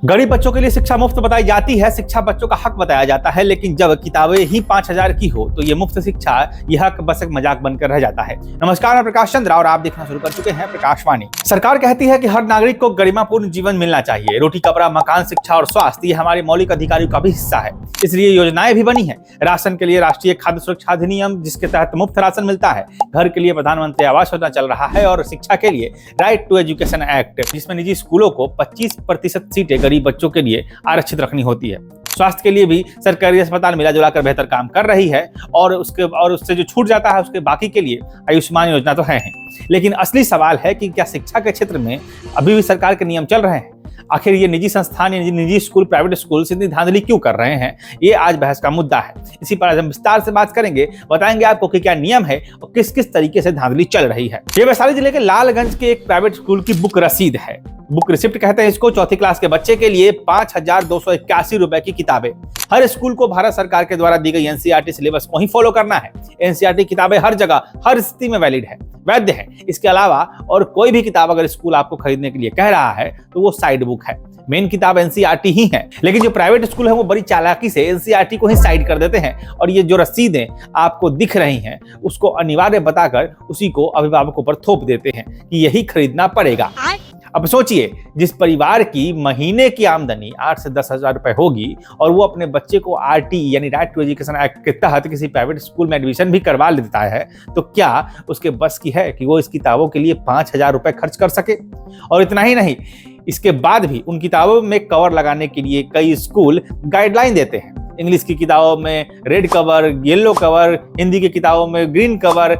गरीब बच्चों के लिए शिक्षा मुफ्त बताई जाती है, शिक्षा बच्चों का हक बताया जाता है, लेकिन जब किताबें ही 5,000 की हो तो ये मुफ्त शिक्षा यह हक बस एक मजाक बनकर रह जाता है। नमस्कार, मैं प्रकाश चंद्र और आप देखना शुरू कर चुके हैं प्रकाशवाणी। सरकार कहती है कि हर नागरिक को गरिमापूर्ण जीवन मिलना चाहिए। रोटी, कपड़ा, मकान, शिक्षा और स्वास्थ्य ये हमारे मौलिक अधिकारों का भी हिस्सा है, इसलिए योजनाएं भी बनी है। राशन के लिए राष्ट्रीय खाद्य सुरक्षा अधिनियम, जिसके तहत मुफ्त राशन मिलता है। घर के लिए प्रधानमंत्री आवास योजना चल रहा है और शिक्षा के लिए राइट टू एजुकेशन एक्ट, जिसमें निजी स्कूलों को 25% सीटें गरीब बच्चों के लिए आरक्षित रखनी होती है। स्वास्थ्य के लिए भी सरकारी अस्पताल मिला जुला कर बेहतर काम कर रही है और उससे जो छूट जाता है उसके बाकी के लिए आयुष्मान योजना तो है ही। लेकिन असली सवाल है कि क्या शिक्षा के क्षेत्र में अभी भी सरकार के नियम चल रहे हैं? आखिर ये निजी संस्थान या निजी स्कूल, प्राइवेट स्कूल इतनी धांधली क्यों कर रहे हैं? ये आज बहस का मुद्दा है। इसी पर आज हम विस्तार से बात करेंगे, बताएंगे आपको कि क्या नियम है और किस किस तरीके से धांधली चल रही है। ये वैशाली जिले के लालगंज के एक प्राइवेट स्कूल की बुक रसीद है। बुक रिसिप्ट कहते हैं इसको। चौथी क्लास के बच्चे के लिए 5,281 रुपए की किताबें। हर स्कूल को भारत सरकार के द्वारा दी गई एनसीईआरटी सिलेबस को ही फॉलो करना है। एनसीईआरटी किताबें हर जगह, हर स्थिति में वैध है। इसके अलावा और कोई भी किताब अगर स्कूल आपको खरीदने के लिए कह रहा है तो वो साइड बुक है। मेन किताब एनसीईआरटी ही है। लेकिन जो प्राइवेट स्कूल है वो बड़ी चालाकी से एनसीईआरटी को ही साइड कर देते हैं और ये जो रसीदें आपको दिख रही हैं उसको अनिवार्य बताकर उसी को अभिभावकों पर थोप देते हैं कि यही खरीदना पड़ेगा। अब सोचिए, जिस परिवार की महीने की आमदनी 8 से 10 हजार रुपए होगी और वो अपने बच्चे को आरटी यानी राइट टू एजुकेशन एक्ट के तहत किसी प्राइवेट स्कूल में एडमिशन भी करवा लेता है, तो क्या उसके बस की है कि वो इस किताबों के लिए 5,000 रुपए खर्च कर सके? और इतना ही नहीं, इसके बाद भी उन किताबों में कवर लगाने के लिए कई स्कूल गाइडलाइन देते हैं। इंग्लिश की किताबों में red cover, yellow cover, Hindi की किताबों में ग्रीन कवर,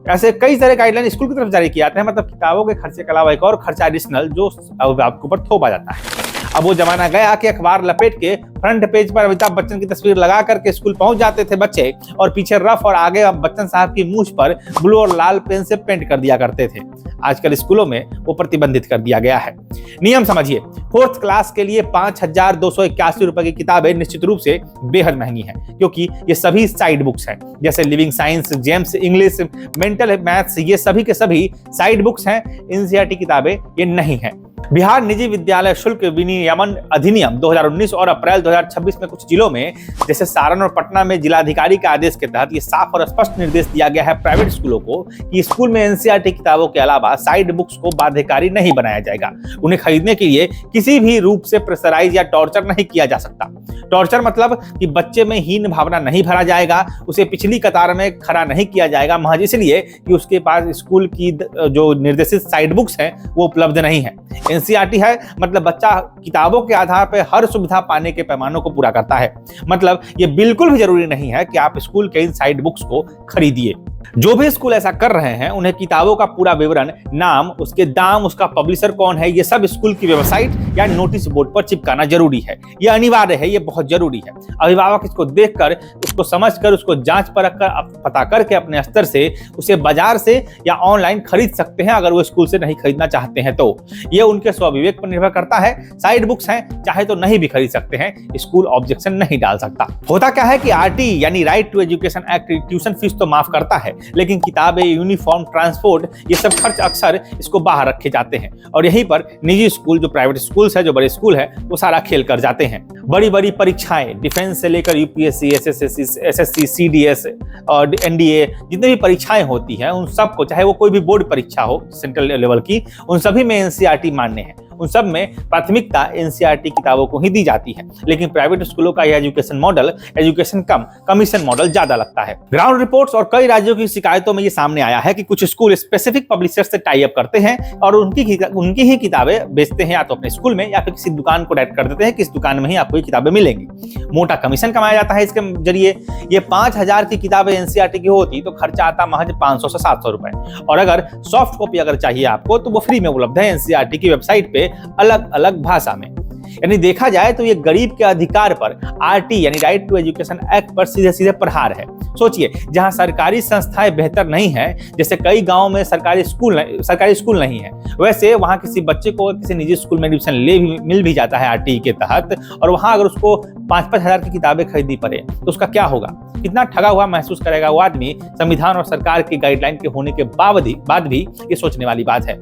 ऐसे कई सारे गाइडलाइन स्कूल की तरफ जारी किए जाते हैं। मतलब किताबों के खर्चे के अलावा एक और खर्चा एडिशनल जो आपके ऊपर थोपा जाता है। अब वो जमाना गया कि अखबार लपेट के फ्रंट पेज पर अमिताभ बच्चन की तस्वीर लगा करके स्कूल पहुंच जाते थे बच्चे और पीछे रफ और आगे बच्चन साहब की मूंछ पर ब्लू और लाल पेन से पेंट कर दिया करते थे। आजकल स्कूलों में वो प्रतिबंधित कर दिया गया है। नियम समझिए, 4th क्लास के लिए 5,281 रुपए की किताबें निश्चित रूप से बेहद महंगी हैं, क्योंकि ये सभी साइड बुक्स हैं। जैसे living science, James English, mental maths, ये सभी के सभी साइड बुक्स हैं। एनसीईआरटी किताबें ये नहीं है। बिहार निजी विद्यालय शुल्क विनियमन अधिनियम 2019 और अप्रैल 2026 में कुछ जिलों में जैसे सारण और पटना में जिलाधिकारी के आदेश के तहत ये साफ और स्पष्ट निर्देश दिया गया है प्राइवेट स्कूलों को कि स्कूल में एनसीईआरटी किताबों के अलावा साइड बुक्स को बाध्यकारी नहीं बनाया जाएगा। उन्हें खरीदने के लिए किसी भी रूप से प्रेशराइज या टॉर्चर नहीं किया जा सकता। टॉर्चर मतलब कि बच्चे में हीन भावना नहीं भरा जाएगा, उसे पिछली कतार में खड़ा नहीं किया जाएगा महज इसलिए कि उसके पास स्कूल की जो निर्देशित साइड बुक्स हैं वो उपलब्ध नहीं है। एनसीईआरटी है मतलब बच्चा किताबों के आधार पर हर सुविधा पाने के पैमानों को पूरा करता है। मतलब ये बिल्कुल भी जरूरी नहीं है कि आप स्कूल के इन साइड बुक्स को खरीदिए। जो भी स्कूल ऐसा कर रहे हैं उन्हें किताबों का पूरा विवरण, नाम, उसके दाम, उसका पब्लिशर कौन है, ये सब स्कूल की वेबसाइट या नोटिस बोर्ड पर चिपकाना जरूरी है। ये अनिवार्य है, ये बहुत जरूरी है। अभिभावक इसको देखकर, उसको समझकर, उसको जांच परख कर पता करके अपने स्तर से उसे बाजार से या ऑनलाइन खरीद सकते हैं अगर वो स्कूल से नहीं खरीदना चाहते हैं तो। ये उनके स्वविवेक पर निर्भर करता है। साइड बुक्स हैं, चाहे तो नहीं भी खरीद सकते हैं, स्कूल ऑब्जेक्शन नहीं डाल सकता। होता क्या है कि आरटी यानी right to education act tuition fees तो माफ करता है, लेकिन किताबें, यूनिफॉर्म, ट्रांसपोर्ट, ये सब खर्च अक्सर इसको बाहर रखे जाते हैं और यहीं पर निजी स्कूल, जो प्राइवेट स्कूल्स है, जो बड़े स्कूल है, वो सारा खेल कर जाते हैं। बड़ी बड़ी परीक्षाएं, डिफेंस से लेकर यूपीएससी, एसएससी, सीडीएस और एनडीए, जितनी भी परीक्षाएं होती हैं उन सबको, चाहे वो कोई भी बोर्ड परीक्षा हो सेंट्रल लेवल की, उन सभी में एनसीईआरटी मान्य है। उन सब में प्राथमिकता एनसीईआरटी किताबों को ही दी जाती है। लेकिन प्राइवेट स्कूलों का यह एजुकेशन मॉडल, एजुकेशन कम कमीशन मॉडल ज्यादा लगता है। ग्राउंड रिपोर्ट्स और कई राज्यों की शिकायतों में ये सामने आया है कि कुछ स्कूल स्पेसिफिक पब्लिशर से टाई अप करते हैं और उनकी ही किताबें बेचते हैं, या तो अपने स्कूल में या फिर किसी दुकान को डायरेक्ट कर देते हैं कि इस दुकान में ही आपको ये किताबें मिलेंगी। मोटा कमीशन कमाया जाता है इसके जरिए। ये 5,000 की किताबें एनसीईआरटी की होती तो खर्चा आता महज 500 से 700 रुपए, और अगर सॉफ्ट कॉपी अगर चाहिए आपको तो वो फ्री में उपलब्ध है एनसीईआरटी की वेबसाइट पे, अलग अलग भाषा में। यानी देखा जाए तो ये गरीब के अधिकार पर, आरटी यानी राइट टू एजुकेशन एक्ट पर सीधे सीधे प्रहार है। सोचिए, जहां सरकारी संस्थाएं बेहतर नहीं है, जैसे कई गांवों में सरकारी स्कूल नहीं है, वैसे वहां किसी बच्चे को किसी निजी स्कूल में एडमिशन मिल भी जाता है आरटी के तहत, और वहां अगर उसको 5-5 हजार की किताबें खरीदनी पड़े तो उसका क्या होगा? कितना ठगा हुआ महसूस करेगा वो आदमी। संविधान और सरकार की गाइडलाइन के होने के बाद भी ये सोचने वाली बात है।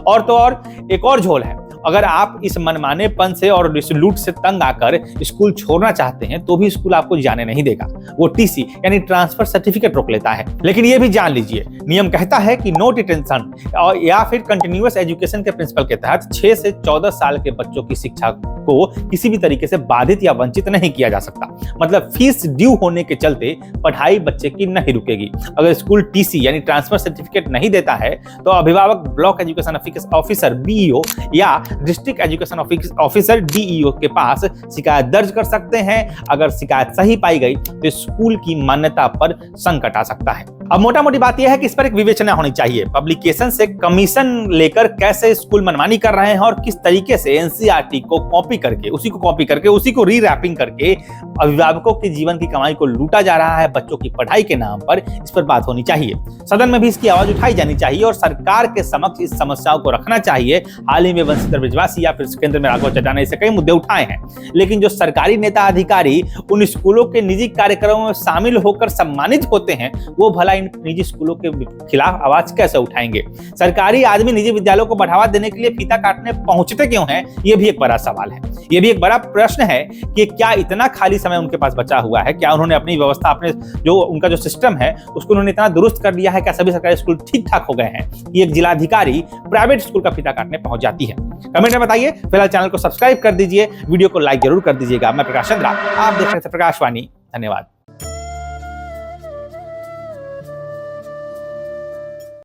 और तो और एक और झोल है, अगर आप इस मनमानेपन से और रिसोल्यूट से तंग आकर स्कूल छोड़ना चाहते हैं तो भी स्कूल आपको जाने नहीं देगा। वो टीसी यानी ट्रांसफर सर्टिफिकेट रोक लेता है। लेकिन ये भी जान लीजिए, नियम कहता है कि नो डिटेंशन या फिर कंटिन्यूअस एजुकेशन के प्रिंसिपल के तहत 6 से 14 साल के बच्चों की शिक्षा को किसी भी तरीके से बाधित या वंचित नहीं किया जा सकता। मतलब फीस ड्यू होने के चलते पढ़ाई बच्चे की नहीं रुकेगी। अगर स्कूल टीसी यानी ट्रांसफर सर्टिफिकेट नहीं देता है तो अभिभावक ब्लॉक एजुकेशन ऑफिसर बीईओ या डिस्ट्रिक्ट एजुकेशन ऑफिसर डीईओ के पास शिकायत दर्ज कर सकते हैं। अगर शिकायत सही पाई गई तो स्कूल की मान्यता पर संकट आ सकता है। अब मोटा मोटी बात यह है कि इस पर एक विवेचना होनी चाहिए। पब्लिकेशन से कमीशन लेकर कैसे स्कूल मनमानी कर रहे हैं और किस तरीके से एनसीईआरटी को कॉपी करके उसी को रीरैपिंग करके अभिभावकों के जीवन की कमाई को लूटा जा रहा है बच्चों की पढ़ाई के नाम पर, इस पर बात होनी चाहिए। सदन में भी इसकी आवाज उठाई जानी चाहिए और सरकार के समक्ष इस समस्याओं को रखना चाहिए। हाल ही में वंशिधर ब्रिजवासी या फिर सुखेंद्र में राघव चड्ढा ने ऐसे कई मुद्दे उठाए हैं, लेकिन जो सरकारी नेता अधिकारी उन स्कूलों के निजी कार्यक्रमों में शामिल होकर सम्मानित होते हैं, वो भला इन निजी स्कूलों के खिलाफ आवाज कैसे उठाएंगे? सरकारी आदमी निजी विद्यालयों को बढ़ावा देने के लिए फीता काटने पहुंचते क्यों हैं? ये भी एक बड़ा सवाल है। ये भी एक बड़ा प्रश्न है कि क्या इतना खाली समय उनके पास बचा हुआ है? क्या उन्होंने अपनी व्यवस्था, अपने जो उनका जो सिस्टम है उसको उन्होंने इतना दुरुस्त कर लिया है? क्या सभी सरकारी स्कूल ठीक ठाक हो गए हैं कि एक जिलाधिकारी प्राइवेट स्कूल का फीता काटने पहुंच जाती है? कमेंट में बताइए। फिलहाल चैनल को सब्सक्राइब कर दीजिए, वीडियो को लाइक जरूर कर दीजिएगा। मैं प्रकाश चंद्रा, आप देख रहे थे प्रकाशवाणी। धन्यवाद।